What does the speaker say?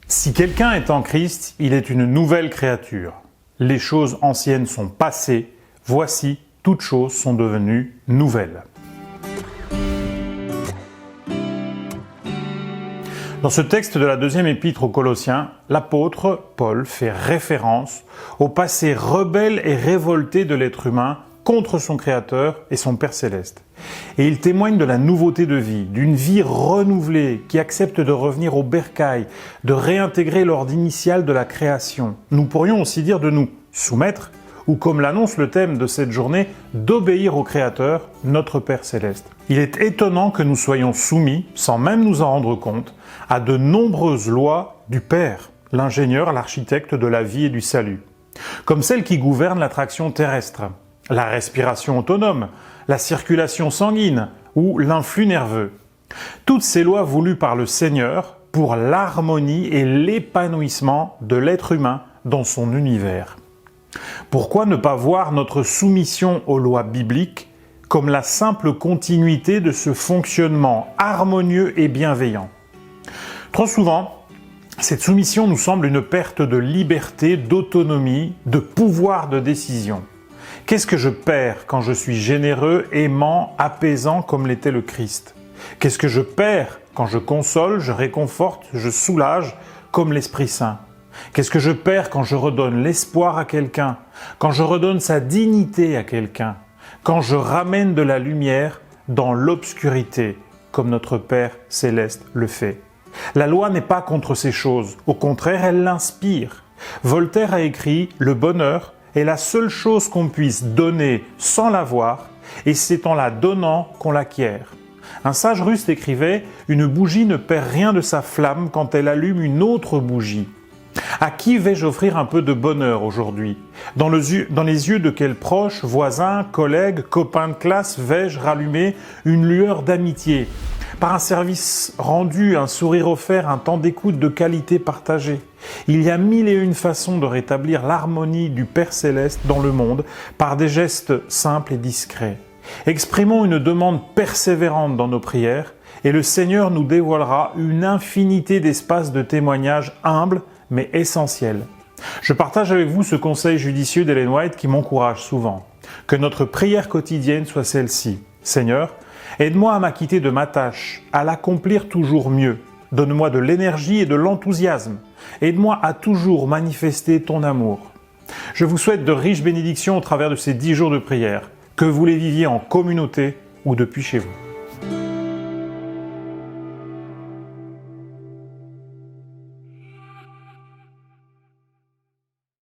Si quelqu'un est en Christ, il est une nouvelle créature. Les choses anciennes sont passées, voici, toutes choses sont devenues nouvelles. Dans ce texte de la deuxième épître aux Colossiens, l'apôtre Paul fait référence au passé rebelle et révolté de l'être humain contre son Créateur et son Père Céleste. Et il témoigne de la nouveauté de vie, d'une vie renouvelée qui accepte de revenir au bercail, de réintégrer l'ordre initial de la création. Nous pourrions aussi dire de nous soumettre, ou comme l'annonce le thème de cette journée, d'obéir au Créateur, notre Père Céleste. Il est étonnant que nous soyons soumis, sans même nous en rendre compte, à de nombreuses lois du Père, l'ingénieur, l'architecte de la vie et du salut, comme celles qui gouvernent l'attraction terrestre, la respiration autonome, la circulation sanguine ou l'influx nerveux. Toutes ces lois voulues par le Seigneur pour l'harmonie et l'épanouissement de l'être humain dans son univers. Pourquoi ne pas voir notre soumission aux lois bibliques comme la simple continuité de ce fonctionnement harmonieux et bienveillant? Trop souvent, cette soumission nous semble une perte de liberté, d'autonomie, de pouvoir de décision. Qu'est-ce que je perds quand je suis généreux, aimant, apaisant comme l'était le Christ? Qu'est-ce que je perds quand je console, je réconforte, je soulage comme l'Esprit Saint? Qu'est-ce que je perds quand je redonne l'espoir à quelqu'un, quand je redonne sa dignité à quelqu'un, quand je ramène de la lumière dans l'obscurité, comme notre Père Céleste le fait? La loi n'est pas contre ces choses, au contraire, elle l'inspire. Voltaire a écrit « Le bonheur est la seule chose qu'on puisse donner sans l'avoir, et c'est en la donnant qu'on l'acquiert. » Un sage russe écrivait « Une bougie ne perd rien de sa flamme quand elle allume une autre bougie. » À qui vais-je offrir un peu de bonheur aujourd'hui? Dans les yeux de quel proche, voisin, collègue, copain de classe vais-je rallumer une lueur d'amitié? Par un service rendu, un sourire offert, un temps d'écoute de qualité partagée. Il y a 1001 façons de rétablir l'harmonie du Père Céleste dans le monde par des gestes simples et discrets. Exprimons une demande persévérante dans nos prières et le Seigneur nous dévoilera une infinité d'espaces de témoignages humbles mais essentiels. Je partage avec vous ce conseil judicieux d'Ellen White qui m'encourage souvent. Que notre prière quotidienne soit celle-ci. Seigneur, aide-moi à m'acquitter de ma tâche, à l'accomplir toujours mieux. Donne-moi de l'énergie et de l'enthousiasme. Aide-moi à toujours manifester ton amour. Je vous souhaite de riches bénédictions au travers de ces 10 jours de prière, que vous les viviez en communauté ou depuis chez vous.